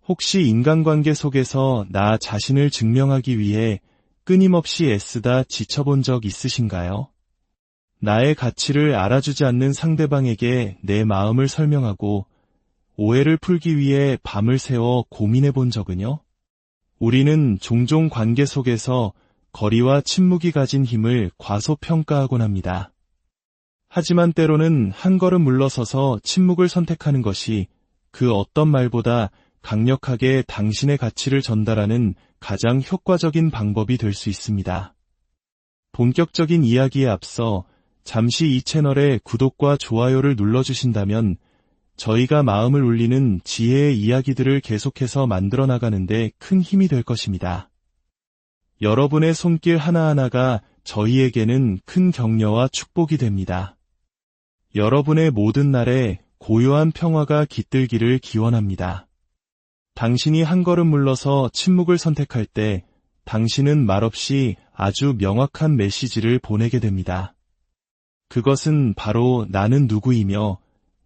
혹시 인간관계 속에서 나 자신을 증명하기 위해 끊임없이 애쓰다 지쳐본 적 있으신가요? 나의 가치를 알아주지 않는 상대방에게 내 마음을 설명하고 오해를 풀기 위해 밤을 새워 고민해 본 적은요? 우리는 종종 관계 속에서 거리와 침묵이 가진 힘을 과소평가하곤 합니다. 하지만 때로는 한 걸음 물러서서 침묵을 선택하는 것이 그 어떤 말보다 강력하게 당신의 가치를 전달하는 가장 효과적인 방법이 될 수 있습니다. 본격적인 이야기에 앞서 잠시 이 채널의 구독과 좋아요를 눌러주신다면 저희가 마음을 울리는 지혜의 이야기들을 계속해서 만들어 나가는데 큰 힘이 될 것입니다. 여러분의 손길 하나하나가 저희에게는 큰 격려와 축복이 됩니다. 여러분의 모든 날에 고요한 평화가 깃들기를 기원합니다. 당신이 한 걸음 물러서 침묵을 선택할 때 당신은 말없이 아주 명확한 메시지를 보내게 됩니다. 그것은 바로 나는 누구이며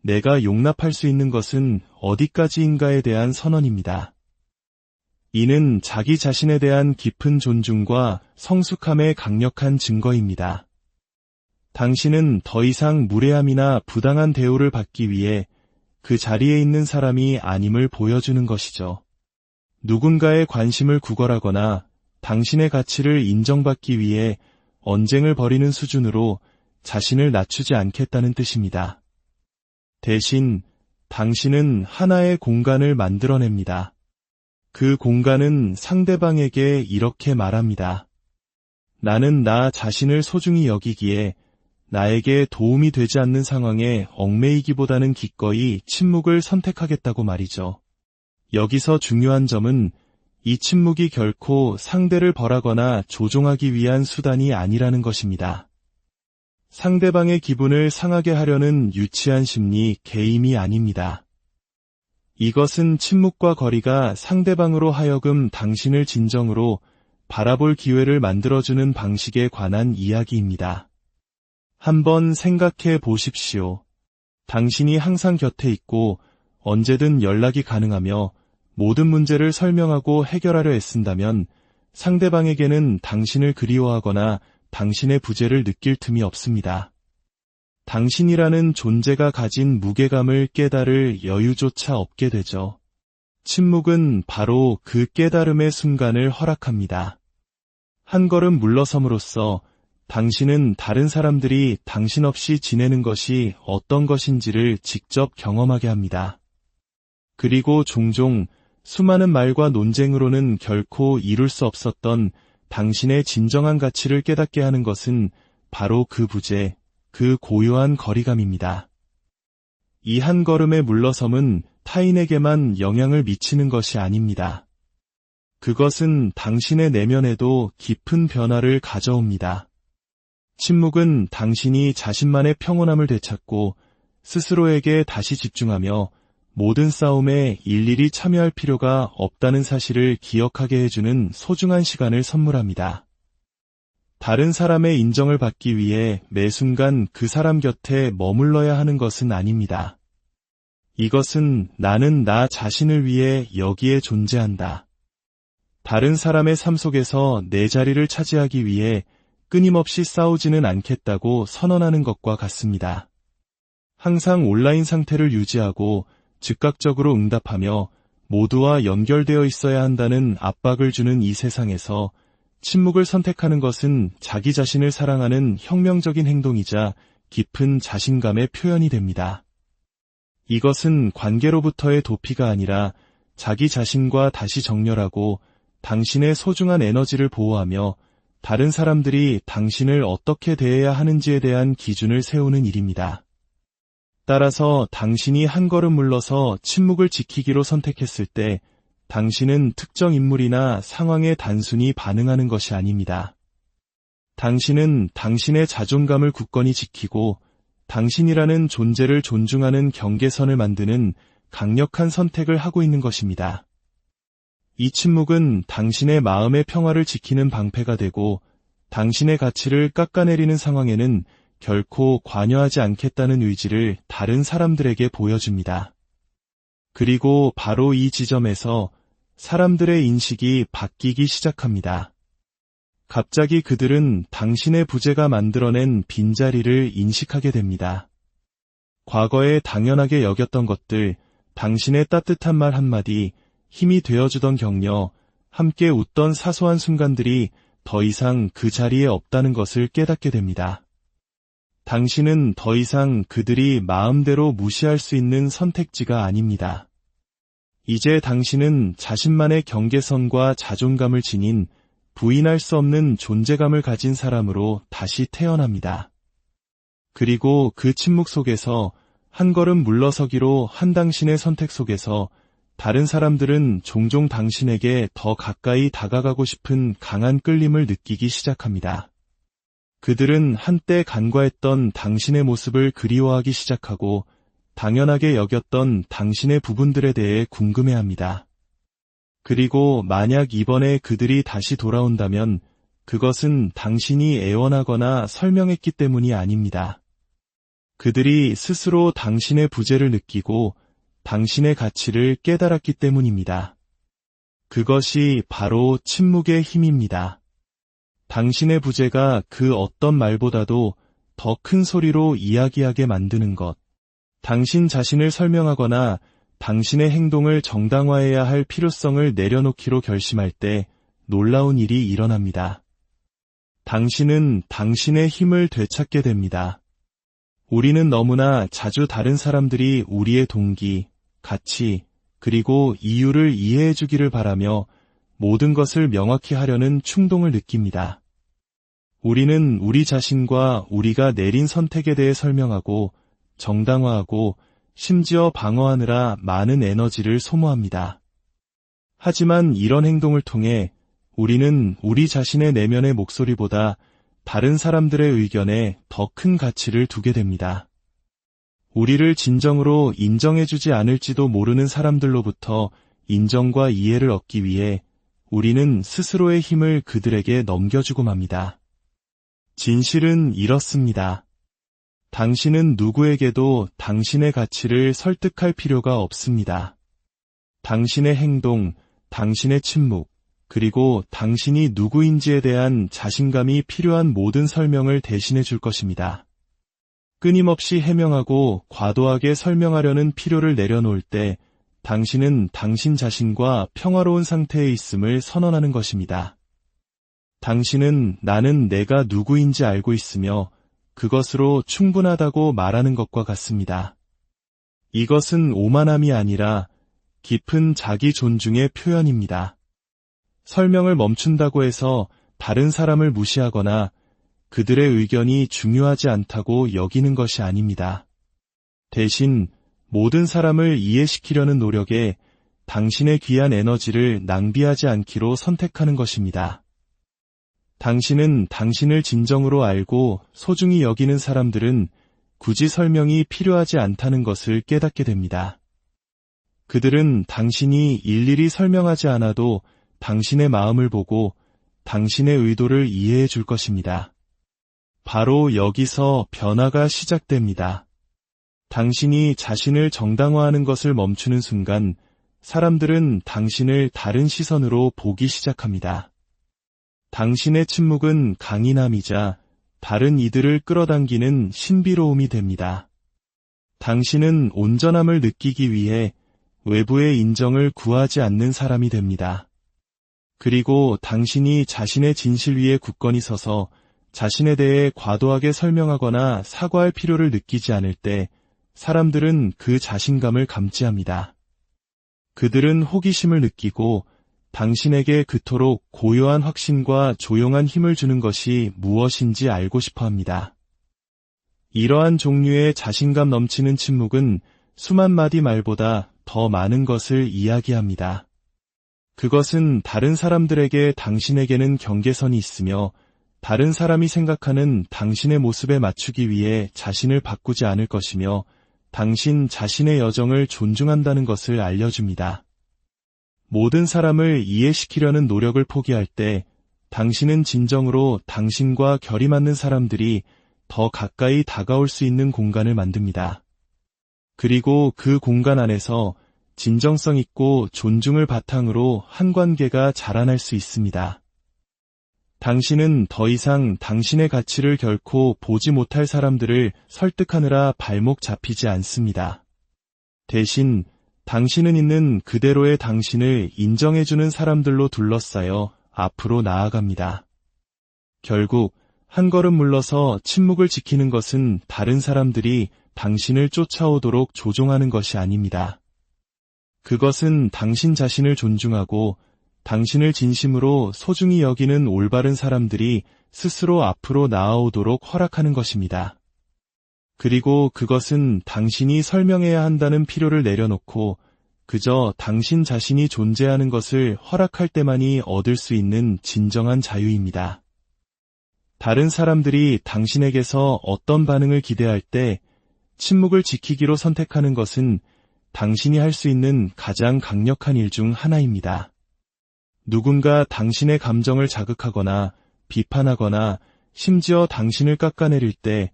내가 용납할 수 있는 것은 어디까지인가에 대한 선언입니다. 이는 자기 자신에 대한 깊은 존중과 성숙함의 강력한 증거입니다. 당신은 더 이상 무례함이나 부당한 대우를 받기 위해 그 자리에 있는 사람이 아님을 보여주는 것이죠. 누군가의 관심을 구걸하거나 당신의 가치를 인정받기 위해 언쟁을 벌이는 수준으로 자신을 낮추지 않겠다는 뜻입니다. 대신 당신은 하나의 공간을 만들어냅니다. 그 공간은 상대방에게 이렇게 말합니다. 나는 나 자신을 소중히 여기기에 나에게 도움이 되지 않는 상황에 얽매이기보다는 기꺼이 침묵을 선택하겠다고 말이죠. 여기서 중요한 점은 이 침묵이 결코 상대를 벌하거나 조종하기 위한 수단이 아니라는 것입니다. 상대방의 기분을 상하게 하려는 유치한 심리, 개임이 아닙니다. 이것은 침묵과 거리가 상대방으로 하여금 당신을 진정으로 바라볼 기회를 만들어주는 방식에 관한 이야기입니다. 한번 생각해 보십시오. 당신이 항상 곁에 있고 언제든 연락이 가능하며 모든 문제를 설명하고 해결하려 애쓴다면 상대방에게는 당신을 그리워하거나 당신의 부재를 느낄 틈이 없습니다. 당신이라는 존재가 가진 무게감을 깨달을 여유조차 없게 되죠. 침묵은 바로 그 깨달음의 순간을 허락합니다. 한 걸음 물러섬으로써 당신은 다른 사람들이 당신 없이 지내는 것이 어떤 것인지를 직접 경험하게 합니다. 그리고 종종 수많은 말과 논쟁으로는 결코 이룰 수 없었던 당신의 진정한 가치를 깨닫게 하는 것은 바로 그 부재, 그 고요한 거리감입니다. 이 한 걸음의 물러섬은 타인에게만 영향을 미치는 것이 아닙니다. 그것은 당신의 내면에도 깊은 변화를 가져옵니다. 침묵은 당신이 자신만의 평온함을 되찾고 스스로에게 다시 집중하며 모든 싸움에 일일이 참여할 필요가 없다는 사실을 기억하게 해주는 소중한 시간을 선물합니다. 다른 사람의 인정을 받기 위해 매 순간 그 사람 곁에 머물러야 하는 것은 아닙니다. 이것은 나는 나 자신을 위해 여기에 존재한다. 다른 사람의 삶 속에서 내 자리를 차지하기 위해 끊임없이 싸우지는 않겠다고 선언하는 것과 같습니다. 항상 온라인 상태를 유지하고 즉각적으로 응답하며 모두와 연결되어 있어야 한다는 압박을 주는 이 세상에서 침묵을 선택하는 것은 자기 자신을 사랑하는 혁명적인 행동이자 깊은 자신감의 표현이 됩니다. 이것은 관계로부터의 도피가 아니라 자기 자신과 다시 정렬하고 당신의 소중한 에너지를 보호하며 다른 사람들이 당신을 어떻게 대해야 하는지에 대한 기준을 세우는 일입니다. 따라서 당신이 한 걸음 물러서 침묵을 지키기로 선택했을 때 당신은 특정 인물이나 상황에 단순히 반응하는 것이 아닙니다. 당신은 당신의 자존감을 굳건히 지키고 당신이라는 존재를 존중하는 경계선을 만드는 강력한 선택을 하고 있는 것입니다. 이 침묵은 당신의 마음의 평화를 지키는 방패가 되고 당신의 가치를 깎아내리는 상황에는 결코 관여하지 않겠다는 의지를 다른 사람들에게 보여줍니다. 그리고 바로 이 지점에서 사람들의 인식이 바뀌기 시작합니다. 갑자기 그들은 당신의 부재가 만들어낸 빈자리를 인식하게 됩니다. 과거에 당연하게 여겼던 것들, 당신의 따뜻한 말 한마디, 힘이 되어주던 격려, 함께 웃던 사소한 순간들이 더 이상 그 자리에 없다는 것을 깨닫게 됩니다. 당신은 더 이상 그들이 마음대로 무시할 수 있는 선택지가 아닙니다. 이제 당신은 자신만의 경계선과 자존감을 지닌 부인할 수 없는 존재감을 가진 사람으로 다시 태어납니다. 그리고 그 침묵 속에서 한 걸음 물러서기로 한 당신의 선택 속에서 다른 사람들은 종종 당신에게 더 가까이 다가가고 싶은 강한 끌림을 느끼기 시작합니다. 그들은 한때 간과했던 당신의 모습을 그리워하기 시작하고 당연하게 여겼던 당신의 부분들에 대해 궁금해합니다. 그리고 만약 이번에 그들이 다시 돌아온다면 그것은 당신이 애원하거나 설명했기 때문이 아닙니다. 그들이 스스로 당신의 부재를 느끼고 당신의 가치를 깨달았기 때문입니다. 그것이 바로 침묵의 힘입니다. 당신의 부재가 그 어떤 말보다도 더 큰 소리로 이야기하게 만드는 것. 당신 자신을 설명하거나 당신의 행동을 정당화해야 할 필요성을 내려놓기로 결심할 때 놀라운 일이 일어납니다. 당신은 당신의 힘을 되찾게 됩니다. 우리는 너무나 자주 다른 사람들이 우리의 동기, 가치, 그리고 이유를 이해해 주기를 바라며 모든 것을 명확히 하려는 충동을 느낍니다. 우리는 우리 자신과 우리가 내린 선택에 대해 설명하고 정당화하고 심지어 방어하느라 많은 에너지를 소모합니다. 하지만 이런 행동을 통해 우리는 우리 자신의 내면의 목소리보다 다른 사람들의 의견에 더 큰 가치를 두게 됩니다. 우리를 진정으로 인정해주지 않을지도 모르는 사람들로부터 인정과 이해를 얻기 위해 우리는 스스로의 힘을 그들에게 넘겨주고 맙니다. 진실은 이렇습니다. 당신은 누구에게도 당신의 가치를 설득할 필요가 없습니다. 당신의 행동, 당신의 침묵, 그리고 당신이 누구인지에 대한 자신감이 필요한 모든 설명을 대신해 줄 것입니다. 끊임없이 해명하고 과도하게 설명하려는 필요를 내려놓을 때 당신은 당신 자신과 평화로운 상태에 있음을 선언하는 것입니다. 당신은 나는 내가 누구인지 알고 있으며 그것으로 충분하다고 말하는 것과 같습니다. 이것은 오만함이 아니라 깊은 자기 존중의 표현입니다. 설명을 멈춘다고 해서 다른 사람을 무시하거나 그들의 의견이 중요하지 않다고 여기는 것이 아닙니다. 대신 모든 사람을 이해시키려는 노력에 당신의 귀한 에너지를 낭비하지 않기로 선택하는 것입니다. 당신은 당신을 진정으로 알고 소중히 여기는 사람들은 굳이 설명이 필요하지 않다는 것을 깨닫게 됩니다. 그들은 당신이 일일이 설명하지 않아도 당신의 마음을 보고 당신의 의도를 이해해 줄 것입니다. 바로 여기서 변화가 시작됩니다. 당신이 자신을 정당화하는 것을 멈추는 순간 사람들은 당신을 다른 시선으로 보기 시작합니다. 당신의 침묵은 강인함이자 다른 이들을 끌어당기는 신비로움이 됩니다. 당신은 온전함을 느끼기 위해 외부의 인정을 구하지 않는 사람이 됩니다. 그리고 당신이 자신의 진실 위에 굳건히 서서 자신에 대해 과도하게 설명하거나 사과할 필요를 느끼지 않을 때 사람들은 그 자신감을 감지합니다. 그들은 호기심을 느끼고 당신에게 그토록 고요한 확신과 조용한 힘을 주는 것이 무엇인지 알고 싶어 합니다. 이러한 종류의 자신감 넘치는 침묵은 수만 마디 말보다 더 많은 것을 이야기합니다. 그것은 다른 사람들에게 당신에게는 경계선이 있으며 다른 사람이 생각하는 당신의 모습에 맞추기 위해 자신을 바꾸지 않을 것이며 당신 자신의 여정을 존중한다는 것을 알려줍니다. 모든 사람을 이해시키려는 노력을 포기할 때 당신은 진정으로 당신과 결이 맞는 사람들이 더 가까이 다가올 수 있는 공간을 만듭니다. 그리고 그 공간 안에서 진정성 있고 존중을 바탕으로 한 관계가 자라날 수 있습니다. 당신은 더 이상 당신의 가치를 결코 보지 못할 사람들을 설득하느라 발목 잡히지 않습니다. 대신 당신은 있는 그대로의 당신을 인정해주는 사람들로 둘러싸여 앞으로 나아갑니다. 결국 한 걸음 물러서 침묵을 지키는 것은 다른 사람들이 당신을 쫓아오도록 조종하는 것이 아닙니다. 그것은 당신 자신을 존중하고 당신을 진심으로 소중히 여기는 올바른 사람들이 스스로 앞으로 나아오도록 허락하는 것입니다. 그리고 그것은 당신이 설명해야 한다는 필요를 내려놓고 그저 당신 자신이 존재하는 것을 허락할 때만이 얻을 수 있는 진정한 자유입니다. 다른 사람들이 당신에게서 어떤 반응을 기대할 때 침묵을 지키기로 선택하는 것은 당신이 할 수 있는 가장 강력한 일 중 하나입니다. 누군가 당신의 감정을 자극하거나 비판하거나 심지어 당신을 깎아내릴 때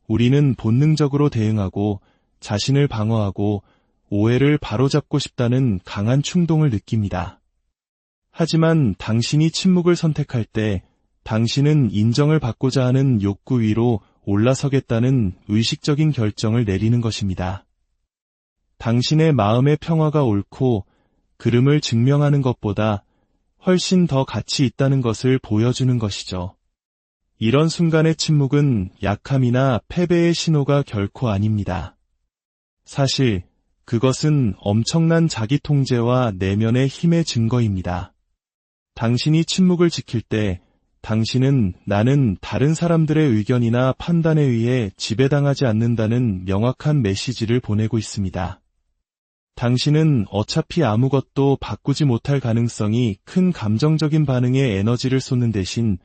우리는 본능적으로 대응하고 자신을 방어하고 오해를 바로잡고 싶다는 강한 충동을 느낍니다. 하지만 당신이 침묵을 선택할 때 당신은 인정을 받고자 하는 욕구 위로 올라서겠다는 의식적인 결정을 내리는 것입니다. 당신의 마음의 평화가 옳고 그름을 증명하는 것보다 훨씬 더 가치 있다는 것을 보여주는 것이죠. 이런 순간의 침묵은 약함이나 패배의 신호가 결코 아닙니다. 사실 그것은 엄청난 자기 통제와 내면의 힘의 증거입니다. 당신이 침묵을 지킬 때 당신은 나는 다른 사람들의 의견이나 판단에 의해 지배당하지 않는다는 명확한 메시지를 보내고 있습니다. 당신은 어차피 아무것도 바꾸지 못할 가능성이 큰 감정적인 반응에 에너지를 쏟는 대신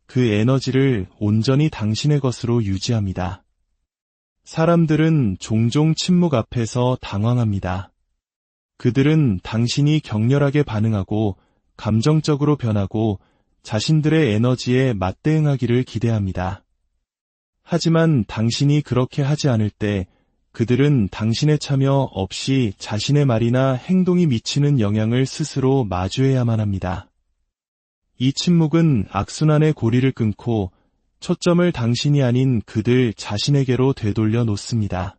그 에너지를 온전히 당신의 것으로 유지합니다. 사람들은 종종 침묵 앞에서 당황합니다. 그들은 당신이 격렬하게 반응하고 감정적으로 변하고 자신들의 에너지에 맞대응하기를 기대합니다. 하지만 당신이 그렇게 하지 않을 때 그들은 당신의 참여 없이 자신의 말이나 행동이 미치는 영향을 스스로 마주해야만 합니다. 이 침묵은 악순환의 고리를 끊고 초점을 당신이 아닌 그들 자신에게로 되돌려 놓습니다.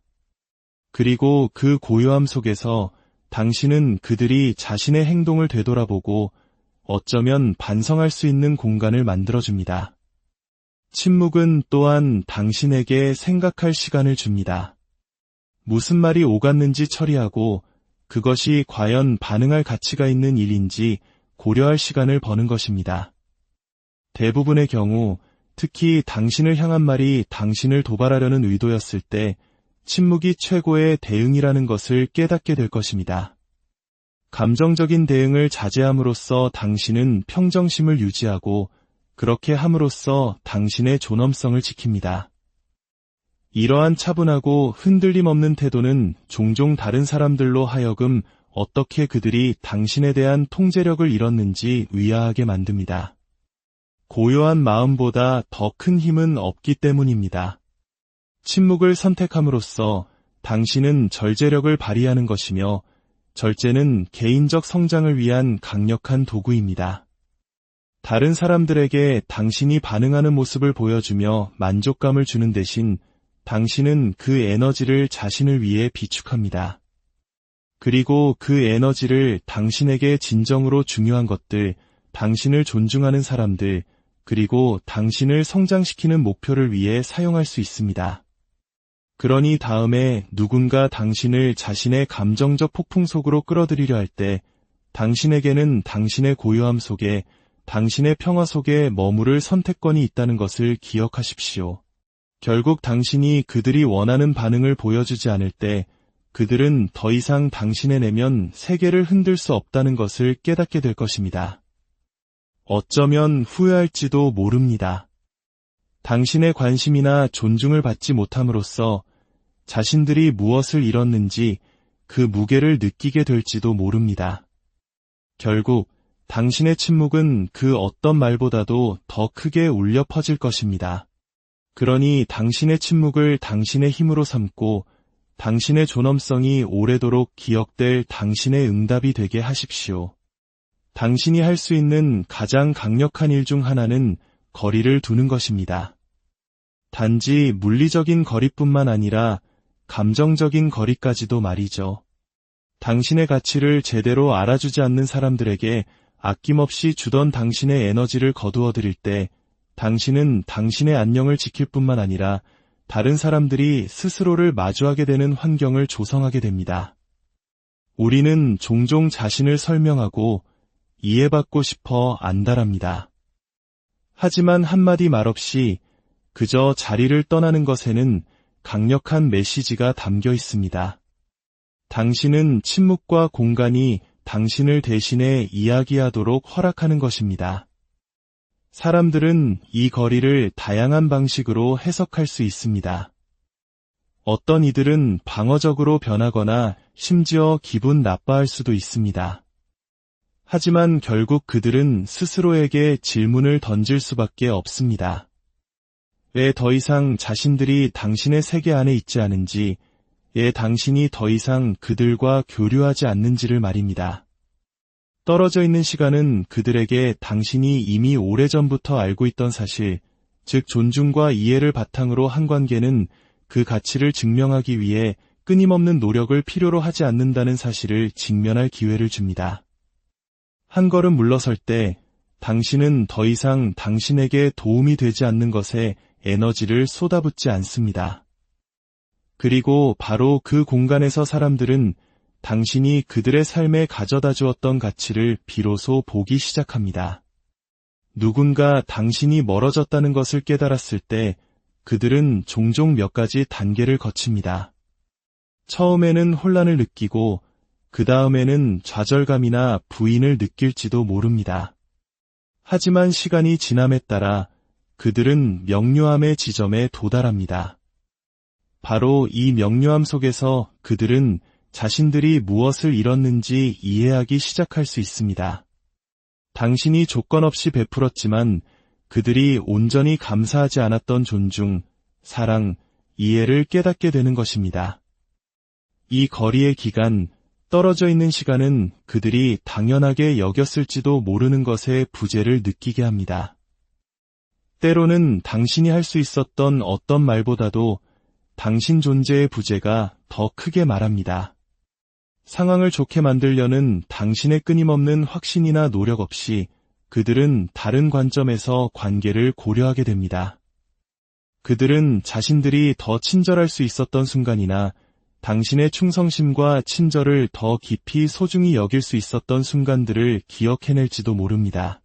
그리고 그 고요함 속에서 당신은 그들이 자신의 행동을 되돌아보고 어쩌면 반성할 수 있는 공간을 만들어줍니다. 침묵은 또한 당신에게 생각할 시간을 줍니다. 무슨 말이 오갔는지 처리하고 그것이 과연 반응할 가치가 있는 일인지 고려할 시간을 버는 것입니다. 대부분의 경우, 특히 당신을 향한 말이 당신을 도발하려는 의도였을 때 침묵이 최고의 대응이라는 것을 깨닫게 될 것입니다. 감정적인 대응을 자제함으로써 당신은 평정심을 유지하고 그렇게 함으로써 당신의 존엄성을 지킵니다. 이러한 차분하고 흔들림 없는 태도는 종종 다른 사람들로 하여금 어떻게 그들이 당신에 대한 통제력을 잃었는지 의아하게 만듭니다. 고요한 마음보다 더 큰 힘은 없기 때문입니다. 침묵을 선택함으로써 당신은 절제력을 발휘하는 것이며 절제는 개인적 성장을 위한 강력한 도구입니다. 다른 사람들에게 당신이 반응하는 모습을 보여주며 만족감을 주는 대신 당신은 그 에너지를 자신을 위해 비축합니다. 그리고 그 에너지를 당신에게 진정으로 중요한 것들, 당신을 존중하는 사람들, 그리고 당신을 성장시키는 목표를 위해 사용할 수 있습니다. 그러니 다음에 누군가 당신을 자신의 감정적 폭풍 속으로 끌어들이려 할 때 당신에게는 당신의 고요함 속에, 당신의 평화 속에 머무를 선택권이 있다는 것을 기억하십시오. 결국 당신이 그들이 원하는 반응을 보여주지 않을 때 그들은 더 이상 당신의 내면 세계를 흔들 수 없다는 것을 깨닫게 될 것입니다. 어쩌면 후회할지도 모릅니다. 당신의 관심이나 존중을 받지 못함으로써 자신들이 무엇을 잃었는지 그 무게를 느끼게 될지도 모릅니다. 결국 당신의 침묵은 그 어떤 말보다도 더 크게 울려 퍼질 것입니다. 그러니 당신의 침묵을 당신의 힘으로 삼고 당신의 존엄성이 오래도록 기억될 당신의 응답이 되게 하십시오. 당신이 할 수 있는 가장 강력한 일 중 하나는 거리를 두는 것입니다. 단지 물리적인 거리뿐만 아니라 감정적인 거리까지도 말이죠. 당신의 가치를 제대로 알아주지 않는 사람들에게 아낌없이 주던 당신의 에너지를 거두어 드릴 때 당신은 당신의 안녕을 지킬 뿐만 아니라 다른 사람들이 스스로를 마주하게 되는 환경을 조성하게 됩니다. 우리는 종종 자신을 설명하고 이해받고 싶어 안달합니다. 하지만 한마디 말없이 그저 자리를 떠나는 것에는 강력한 메시지가 담겨 있습니다. 당신은 침묵과 공간이 당신을 대신해 이야기하도록 허락하는 것입니다. 사람들은 이 거리를 다양한 방식으로 해석할 수 있습니다. 어떤 이들은 방어적으로 변하거나 심지어 기분 나빠할 수도 있습니다. 하지만 결국 그들은 스스로에게 질문을 던질 수밖에 없습니다. 왜 더 이상 자신들이 당신의 세계 안에 있지 않은지, 왜 당신이 더 이상 그들과 교류하지 않는지를 말입니다. 떨어져 있는 시간은 그들에게 당신이 이미 오래전부터 알고 있던 사실, 즉 존중과 이해를 바탕으로 한 관계는 그 가치를 증명하기 위해 끊임없는 노력을 필요로 하지 않는다는 사실을 직면할 기회를 줍니다. 한 걸음 물러설 때 당신은 더 이상 당신에게 도움이 되지 않는 것에 에너지를 쏟아붓지 않습니다. 그리고 바로 그 공간에서 사람들은 당신이 그들의 삶에 가져다 주었던 가치를 비로소 보기 시작합니다. 누군가 당신이 멀어졌다는 것을 깨달았을 때 그들은 종종 몇 가지 단계를 거칩니다. 처음에는 혼란을 느끼고 그 다음에는 좌절감이나 부인을 느낄지도 모릅니다. 하지만 시간이 지남에 따라 그들은 명료함의 지점에 도달합니다. 바로 이 명료함 속에서 그들은 자신들이 무엇을 잃었는지 이해하기 시작할 수 있습니다. 당신이 조건 없이 베풀었지만 그들이 온전히 감사하지 않았던 존중, 사랑, 이해를 깨닫게 되는 것입니다. 이 거리의 기간, 떨어져 있는 시간은 그들이 당연하게 여겼을지도 모르는 것의 부재를 느끼게 합니다. 때로는 당신이 할 수 있었던 어떤 말보다도 당신 존재의 부재가 더 크게 말합니다. 상황을 좋게 만들려는 당신의 끊임없는 확신이나 노력 없이 그들은 다른 관점에서 관계를 고려하게 됩니다. 그들은 자신들이 더 친절할 수 있었던 순간이나 당신의 충성심과 친절을 더 깊이 소중히 여길 수 있었던 순간들을 기억해낼지도 모릅니다.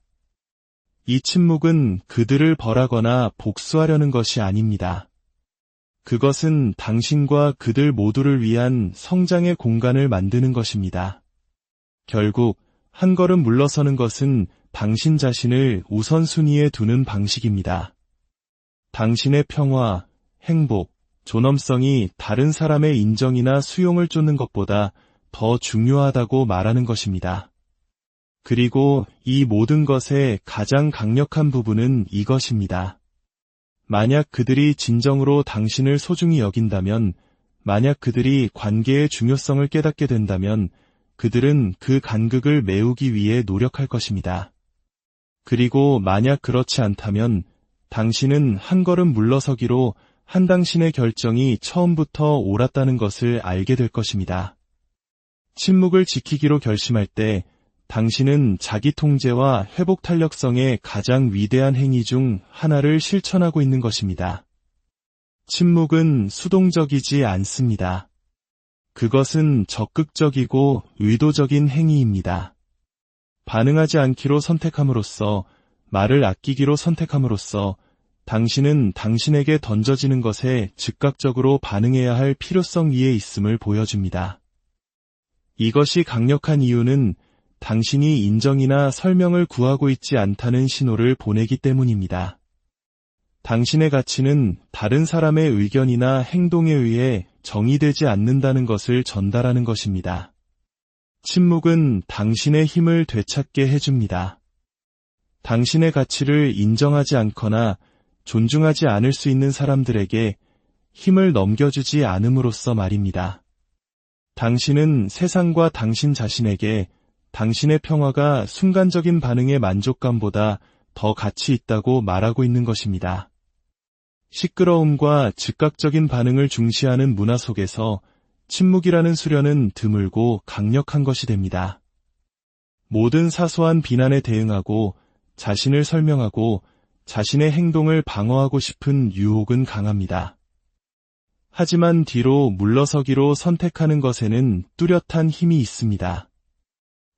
이 침묵은 그들을 벌하거나 복수하려는 것이 아닙니다. 그것은 당신과 그들 모두를 위한 성장의 공간을 만드는 것입니다. 결국 한 걸음 물러서는 것은 당신 자신을 우선순위에 두는 방식입니다. 당신의 평화, 행복, 존엄성이 다른 사람의 인정이나 수용을 쫓는 것보다 더 중요하다고 말하는 것입니다. 그리고 이 모든 것의 가장 강력한 부분은 이것입니다. 만약 그들이 진정으로 당신을 소중히 여긴다면, 만약 그들이 관계의 중요성을 깨닫게 된다면 그들은 그 간극을 메우기 위해 노력할 것입니다. 그리고 만약 그렇지 않다면 당신은 한 걸음 물러서기로 한 당신의 결정이 처음부터 옳았다는 것을 알게 될 것입니다. 침묵을 지키기로 결심할 때 당신은 자기 통제와 회복 탄력성의 가장 위대한 행위 중 하나를 실천하고 있는 것입니다. 침묵은 수동적이지 않습니다. 그것은 적극적이고 의도적인 행위입니다. 반응하지 않기로 선택함으로써, 말을 아끼기로 선택함으로써 당신은 당신에게 던져지는 것에 즉각적으로 반응해야 할 필요성 위에 있음을 보여줍니다. 이것이 강력한 이유는 당신이 인정이나 설명을 구하고 있지 않다는 신호를 보내기 때문입니다. 당신의 가치는 다른 사람의 의견이나 행동에 의해 정의되지 않는다는 것을 전달하는 것입니다. 침묵은 당신의 힘을 되찾게 해줍니다. 당신의 가치를 인정하지 않거나 존중하지 않을 수 있는 사람들에게 힘을 넘겨주지 않음으로써 말입니다. 당신은 세상과 당신 자신에게 당신의 평화가 순간적인 반응의 만족감보다 더 가치 있다고 말하고 있는 것입니다. 시끄러움과 즉각적인 반응을 중시하는 문화 속에서 침묵이라는 수련은 드물고 강력한 것이 됩니다. 모든 사소한 비난에 대응하고 자신을 설명하고 자신의 행동을 방어하고 싶은 유혹은 강합니다. 하지만 뒤로 물러서기로 선택하는 것에는 뚜렷한 힘이 있습니다.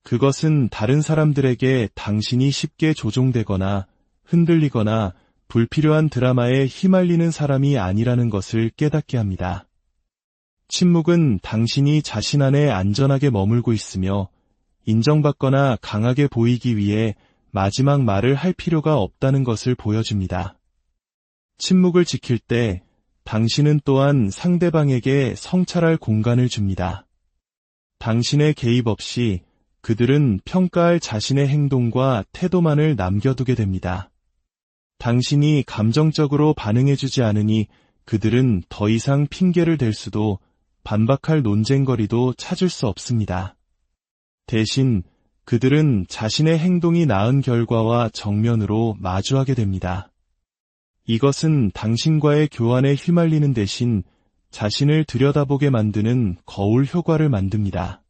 그것은 다른 사람들에게 당신이 쉽게 조종되거나 흔들리거나 불필요한 드라마에 휘말리는 사람이 아니라는 것을 깨닫게 합니다. 침묵은 당신이 자신 안에 안전하게 머물고 있으며 인정받거나 강하게 보이기 위해 마지막 말을 할 필요가 없다는 것을 보여줍니다. 침묵을 지킬 때 당신은 또한 상대방에게 성찰할 공간을 줍니다. 당신의 개입 없이 그들은 평가할 자신의 행동과 태도만을 남겨두게 됩니다. 당신이 감정적으로 반응해주지 않으니 그들은 더 이상 핑계를 댈 수도 반박할 논쟁거리도 찾을 수 없습니다. 대신 그들은 자신의 행동이 낳은 결과와 정면으로 마주하게 됩니다. 이것은 당신과의 교환에 휘말리는 대신 자신을 들여다보게 만드는 거울 효과를 만듭니다.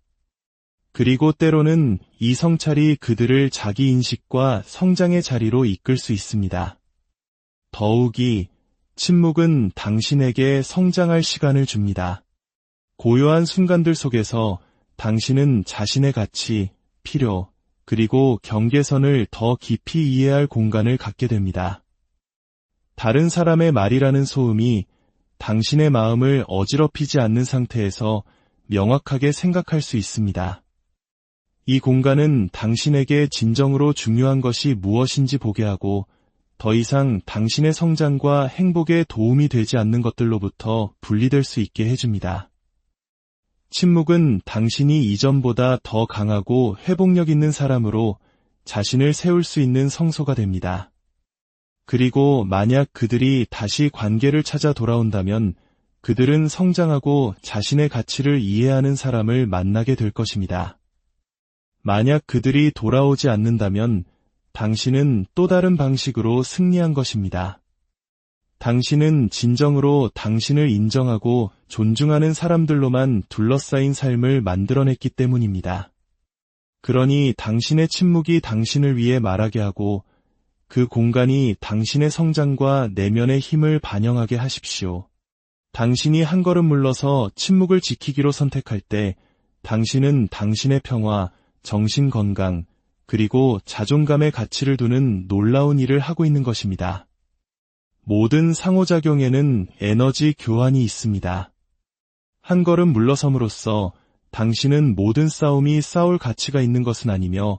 그리고 때로는 이 성찰이 그들을 자기 인식과 성장의 자리로 이끌 수 있습니다. 더욱이 침묵은 당신에게 성장할 시간을 줍니다. 고요한 순간들 속에서 당신은 자신의 가치, 필요, 그리고 경계선을 더 깊이 이해할 공간을 갖게 됩니다. 다른 사람의 말이라는 소음이 당신의 마음을 어지럽히지 않는 상태에서 명확하게 생각할 수 있습니다. 이 공간은 당신에게 진정으로 중요한 것이 무엇인지 보게 하고 더 이상 당신의 성장과 행복에 도움이 되지 않는 것들로부터 분리될 수 있게 해줍니다. 침묵은 당신이 이전보다 더 강하고 회복력 있는 사람으로 자신을 세울 수 있는 성소가 됩니다. 그리고 만약 그들이 다시 관계를 찾아 돌아온다면 그들은 성장하고 자신의 가치를 이해하는 사람을 만나게 될 것입니다. 만약 그들이 돌아오지 않는다면 당신은 또 다른 방식으로 승리한 것입니다. 당신은 진정으로 당신을 인정하고 존중하는 사람들로만 둘러싸인 삶을 만들어냈기 때문입니다. 그러니 당신의 침묵이 당신을 위해 말하게 하고 그 공간이 당신의 성장과 내면의 힘을 반영하게 하십시오. 당신이 한 걸음 물러서 침묵을 지키기로 선택할 때 당신은 당신의 평화, 정신 건강, 그리고 자존감의 가치를 두는 놀라운 일을 하고 있는 것입니다. 모든 상호작용에는 에너지 교환이 있습니다. 한 걸음 물러섬으로써 당신은 모든 싸움이 싸울 가치가 있는 것은 아니며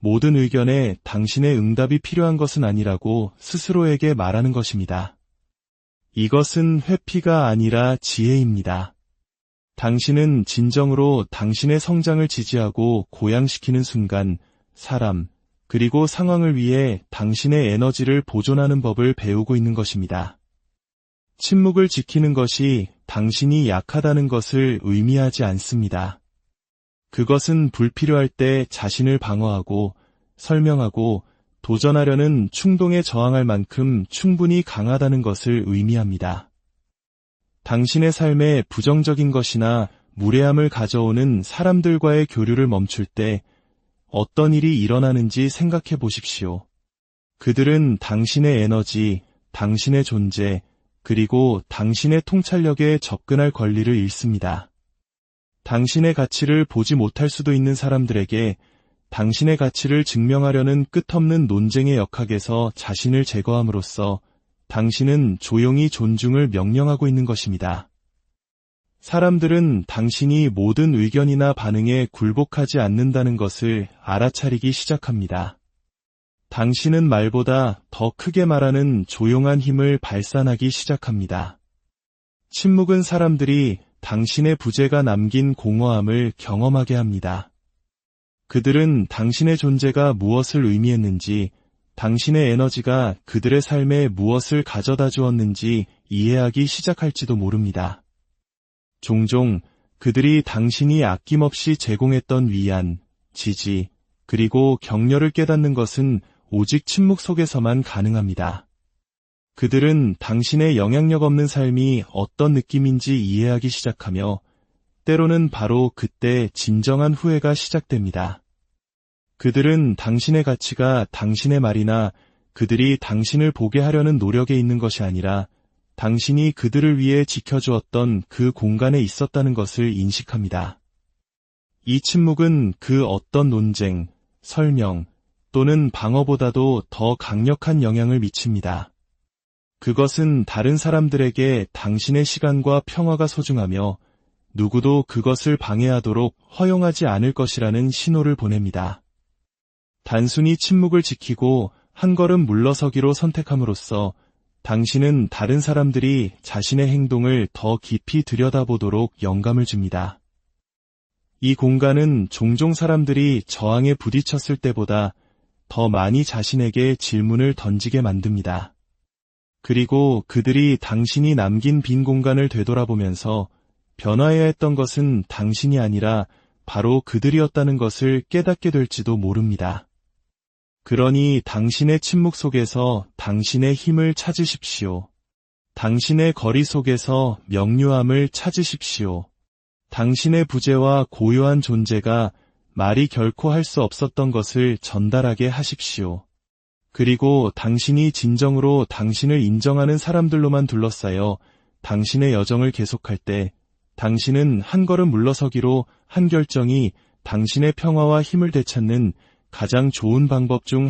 모든 의견에 당신의 응답이 필요한 것은 아니라고 스스로에게 말하는 것입니다. 이것은 회피가 아니라 지혜입니다. 당신은 진정으로 당신의 성장을 지지하고 고양시키는 순간, 사람, 그리고 상황을 위해 당신의 에너지를 보존하는 법을 배우고 있는 것입니다. 침묵을 지키는 것이 당신이 약하다는 것을 의미하지 않습니다. 그것은 불필요할 때 자신을 방어하고 설명하고 도전하려는 충동에 저항할 만큼 충분히 강하다는 것을 의미합니다. 당신의 삶에 부정적인 것이나 무례함을 가져오는 사람들과의 교류를 멈출 때 어떤 일이 일어나는지 생각해 보십시오. 그들은 당신의 에너지, 당신의 존재, 그리고 당신의 통찰력에 접근할 권리를 잃습니다. 당신의 가치를 보지 못할 수도 있는 사람들에게 당신의 가치를 증명하려는 끝없는 논쟁의 역학에서 자신을 제거함으로써 당신은 조용히 존중을 명령하고 있는 것입니다. 사람들은 당신이 모든 의견이나 반응에 굴복하지 않는다는 것을 알아차리기 시작합니다. 당신은 말보다 더 크게 말하는 조용한 힘을 발산하기 시작합니다. 침묵은 사람들이 당신의 부재가 남긴 공허함을 경험하게 합니다. 그들은 당신의 존재가 무엇을 의미했는지, 당신의 에너지가 그들의 삶에 무엇을 가져다 주었는지 이해하기 시작할지도 모릅니다. 종종 그들이 당신이 아낌없이 제공했던 위안, 지지, 그리고 격려를 깨닫는 것은 오직 침묵 속에서만 가능합니다. 그들은 당신의 영향력 없는 삶이 어떤 느낌인지 이해하기 시작하며 때로는 바로 그때 진정한 후회가 시작됩니다. 그들은 당신의 가치가 당신의 말이나 그들이 당신을 보게 하려는 노력에 있는 것이 아니라 당신이 그들을 위해 지켜주었던 그 공간에 있었다는 것을 인식합니다. 이 침묵은 그 어떤 논쟁, 설명 또는 방어보다도 더 강력한 영향을 미칩니다. 그것은 다른 사람들에게 당신의 시간과 평화가 소중하며 누구도 그것을 방해하도록 허용하지 않을 것이라는 신호를 보냅니다. 단순히 침묵을 지키고 한 걸음 물러서기로 선택함으로써 당신은 다른 사람들이 자신의 행동을 더 깊이 들여다보도록 영감을 줍니다. 이 공간은 종종 사람들이 저항에 부딪혔을 때보다 더 많이 자신에게 질문을 던지게 만듭니다. 그리고 그들이 당신이 남긴 빈 공간을 되돌아보면서 변화해야 했던 것은 당신이 아니라 바로 그들이었다는 것을 깨닫게 될지도 모릅니다. 그러니 당신의 침묵 속에서 당신의 힘을 찾으십시오. 당신의 거리 속에서 명료함을 찾으십시오. 당신의 부재와 고요한 존재가 말이 결코 할 수 없었던 것을 전달하게 하십시오. 그리고 당신이 진정으로 당신을 인정하는 사람들로만 둘러싸여 당신의 여정을 계속할 때 당신은 한 걸음 물러서기로 한 결정이 당신의 평화와 힘을 되찾는 가장 좋은 방법 중